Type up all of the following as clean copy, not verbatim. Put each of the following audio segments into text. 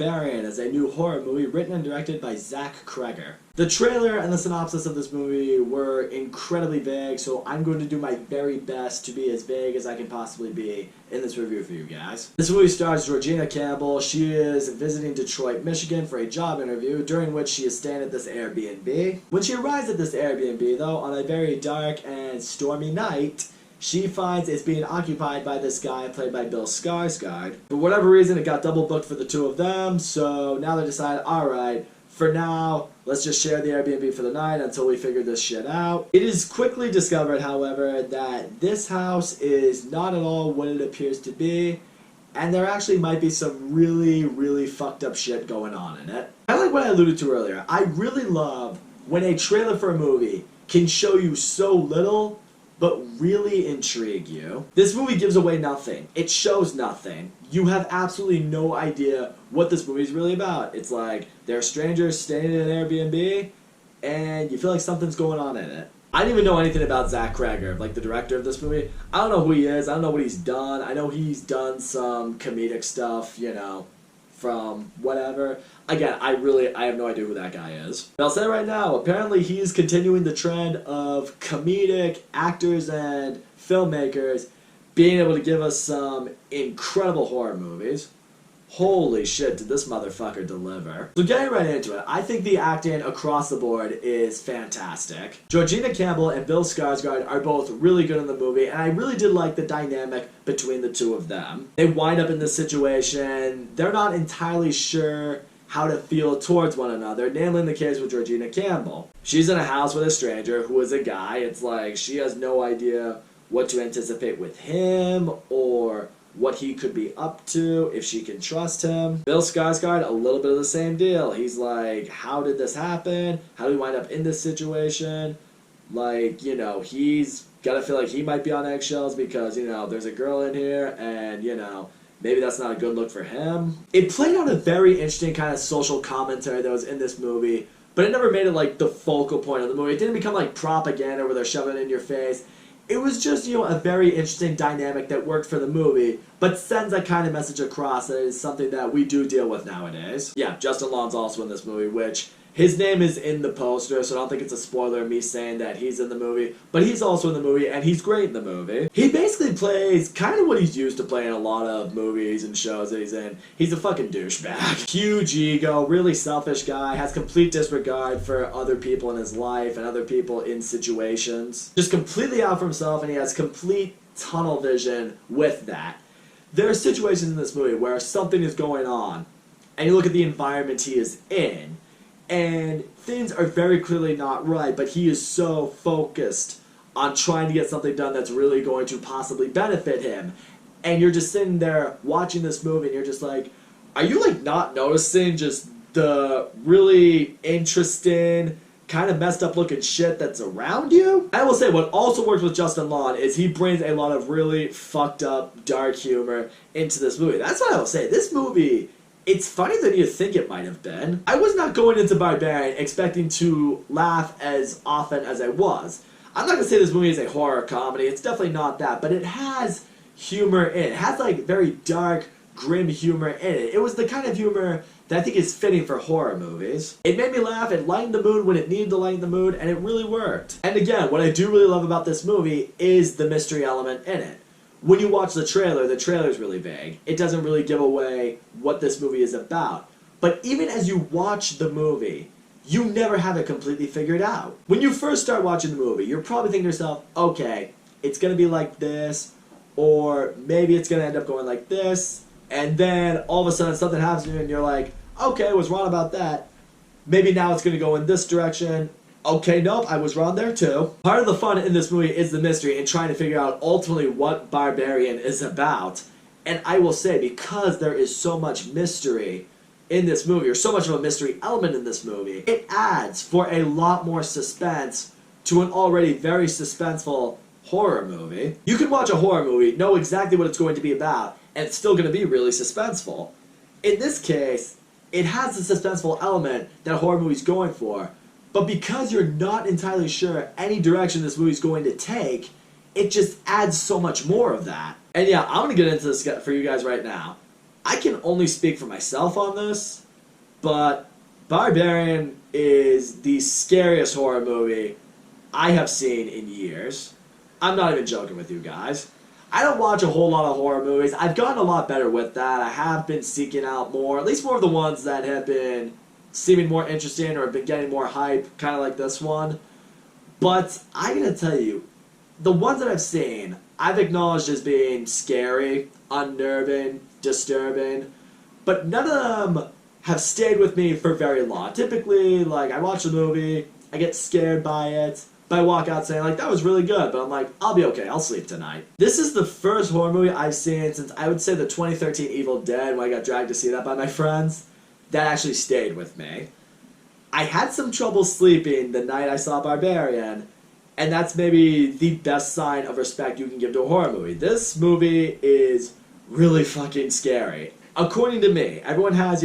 Barbarian is a new horror movie written and directed by Zach Kreger. The trailer and the synopsis of this movie were incredibly vague, so I'm going to do my very best to be as vague as I can possibly be in this review for you guys. This movie stars Georgina Campbell. She is visiting Detroit, Michigan for a job interview, during which she is staying at this Airbnb. When she arrives at this Airbnb, though, on a very dark and stormy night, she finds it's being occupied by this guy played by Bill Skarsgård. For whatever reason, it got double booked for the two of them, so now they decide, alright, for now, let's just share the Airbnb for the night until we figure this shit out. It is quickly discovered, however, that this house is not at all what it appears to be, and there actually might be some really, really fucked up shit going on in it. Kind of like what I alluded to earlier, I really love when a trailer for a movie can show you so little but really intrigue you. This movie gives away nothing. It shows nothing. You have absolutely no idea what this movie is really about. It's like, they're strangers staying in an Airbnb, and you feel like something's going on in it. I didn't even know anything about Zach Kreger, like the director of this movie. I don't know who he is, I don't know what he's done. I know he's done some comedic stuff, you know, from whatever. Again, I have no idea who that guy is. But I'll say right now, apparently he's continuing the trend of comedic actors and filmmakers being able to give us some incredible horror movies. Holy shit, did this motherfucker deliver. So getting right into it, I think the acting across the board is fantastic. Georgina Campbell and Bill Skarsgård are both really good in the movie, and I really did like the dynamic between the two of them. They wind up in this situation, they're not entirely sure how to feel towards one another, namely in the case with Georgina Campbell. She's in a house with a stranger who is a guy. It's like she has no idea what to anticipate with him or what he could be up to, if she can trust him. Bill Skarsgård, a little bit of the same deal. He's like, how did this happen? How did we wind up in this situation? Like, you know, he's gotta feel like he might be on eggshells because, you know, there's a girl in here and, you know, maybe that's not a good look for him. It played on a very interesting kind of social commentary that was in this movie, but it never made it like the focal point of the movie. It didn't become like propaganda where they're shoving it in your face. It was just, you know, a very interesting dynamic that worked for the movie, but sends that kind of message across that it is something that we do deal with nowadays. Yeah, Justin Long's also in this movie, which his name is in the poster, so I don't think it's a spoiler me saying that he's in the movie, but he's also in the movie, and he's great in the movie. He basically plays kind of what he's used to play in a lot of movies and shows that he's in. He's a fucking douchebag. Huge ego, really selfish guy, has complete disregard for other people in his life and other people in situations. Just completely out for himself, and he has complete tunnel vision with that. There are situations in this movie where something is going on, and you look at the environment he is in, and things are very clearly not right, but he is so focused on trying to get something done that's really going to possibly benefit him. And you're just sitting there watching this movie and you're just like, are you like not noticing just the really interesting, kind of messed up looking shit that's around you? I will say what also works with Justin Long is he brings a lot of really fucked up dark humor into this movie. That's what I will say. This movie, it's funnier than you think it might have been. I was not going into Barbarian expecting to laugh as often as I was. I'm not going to say this movie is a horror comedy. It's definitely not that. But it has humor in it. It has like very dark, grim humor in it. It was the kind of humor that I think is fitting for horror movies. It made me laugh. It lightened the mood when it needed to lighten the mood. And it really worked. And again, what I do really love about this movie is the mystery element in it. When you watch the trailer's really vague. It doesn't really give away what this movie is about. But even as you watch the movie, you never have it completely figured out. When you first start watching the movie, you're probably thinking to yourself, okay, it's going to be like this, or maybe it's going to end up going like this, and then all of a sudden something happens to you and you're like, okay, I was wrong about that. Maybe now it's going to go in this direction. Okay, nope, I was wrong there too. Part of the fun in this movie is the mystery and trying to figure out ultimately what Barbarian is about. And I will say, because there is so much mystery in this movie, or so much of a mystery element in this movie, it adds for a lot more suspense to an already very suspenseful horror movie. You can watch a horror movie, know exactly what it's going to be about, and it's still going to be really suspenseful. In this case, it has the suspenseful element that a horror movie's going for, but because you're not entirely sure any direction this movie's going to take, it just adds so much more of that. And yeah, I'm going to get into this for you guys right now. I can only speak for myself on this, but Barbarian is the scariest horror movie I have seen in years. I'm not even joking with you guys. I don't watch a whole lot of horror movies. I've gotten a lot better with that. I have been seeking out more, at least more of the ones that have been seeming more interesting or have been getting more hype, kind of like this one. But I'm going to tell you, the ones that I've seen, I've acknowledged as being scary, unnerving, disturbing, but none of them have stayed with me for very long. Typically, like, I watch a movie, I get scared by it, but I walk out saying, like, that was really good, but I'm like, I'll be okay, I'll sleep tonight. This is the first horror movie I've seen since, I would say, the 2013 Evil Dead, when I got dragged to see that by my friends, that actually stayed with me. I had some trouble sleeping the night I saw Barbarian, and that's maybe the best sign of respect you can give to a horror movie. This movie is really fucking scary. According to me, everyone has,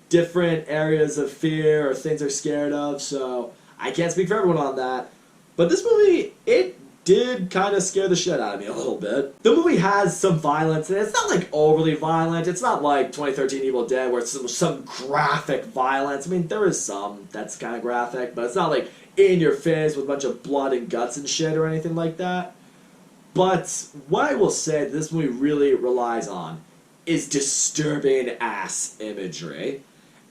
different areas of fear or things they're scared of, so I can't speak for everyone on that. But this movie, it did kind of scare the shit out of me a little bit. The movie has some violence, and it's not like overly violent. It's not like 2013 Evil Dead where it's some graphic violence. I mean, there is some that's kind of graphic, but it's not like in your face with a bunch of blood and guts and shit or anything like that. But what I will say this movie really relies on is disturbing ass imagery.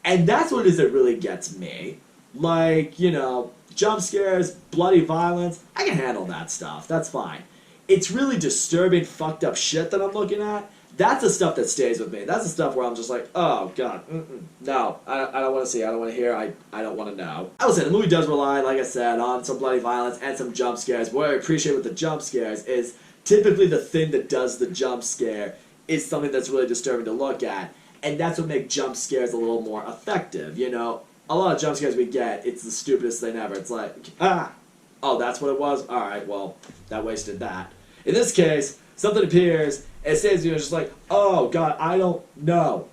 And that's what it is that really gets me. Like, jump scares, bloody violence, I can handle that stuff. That's fine. It's really disturbing, fucked up shit that I'm looking at. That's the stuff that stays with me. That's the stuff where I'm just like, oh, God, no, I don't want to see, I don't want to hear, I don't want to know. I will say, the movie does rely, like I said, on some bloody violence and some jump scares. What I appreciate with the jump scares is typically the thing that does the jump scare is something that's really disturbing to look at. And that's what makes jump scares a little more effective, A lot of jump scares we get, it's the stupidest thing ever. It's like, oh, that's what it was? Alright, well, that wasted that. In this case, something appears, and it stays just like, oh, God, I don't, no.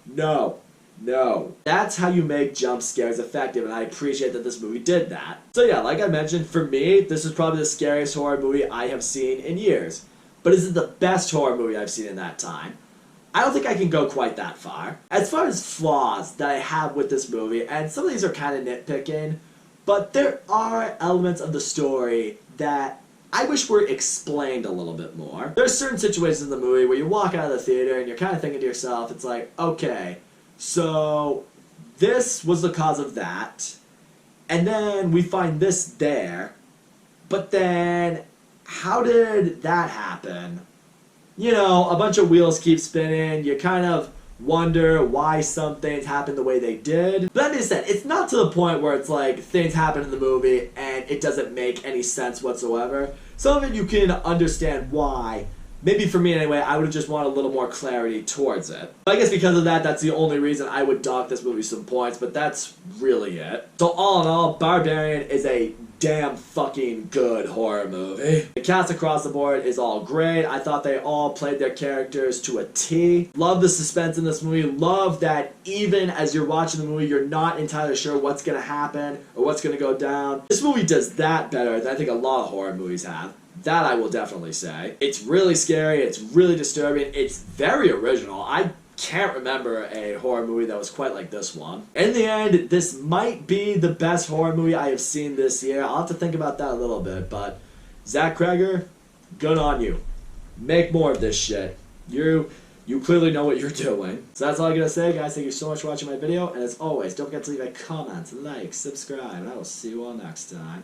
That's how you make jump scares effective, and I appreciate that this movie did that. So yeah, like I mentioned, for me, this is probably the scariest horror movie I have seen in years. But is it the best horror movie I've seen in that time? I don't think I can go quite that far. As far as flaws that I have with this movie, and some of these are kind of nitpicking, but there are elements of the story that I wish were explained a little bit more. There are certain situations in the movie where you walk out of the theater and you're kind of thinking to yourself, it's like, okay, so this was the cause of that, and then we find this there, but then how did that happen? A bunch of wheels keep spinning, you kind of wonder why some things happen the way they did. But that being said, it's not to the point where it's like things happen in the movie and it doesn't make any sense whatsoever. Some of it you can understand why. Maybe for me anyway, I would have just wanted a little more clarity towards it. But I guess because of that, that's the only reason I would dock this movie some points, but that's really it. So all in all, Barbarian is a damn fucking good horror movie. The cast across the board is all great. I thought they all played their characters to a T. Love the suspense in this movie. Love that even as you're watching the movie, you're not entirely sure what's going to happen or what's going to go down. This movie does that better than I think a lot of horror movies have. That I will definitely say. It's really scary, it's really disturbing, it's very original. I can't remember a horror movie that was quite like this one. In the end, this might be the best horror movie I have seen this year. I'll have to think about that a little bit, but Zach Kreger, good on you. Make more of this shit. You clearly know what you're doing. So that's all I'm going to say, guys. Thank you so much for watching my video, and as always, don't forget to leave a comment, like, subscribe, and I will see you all next time.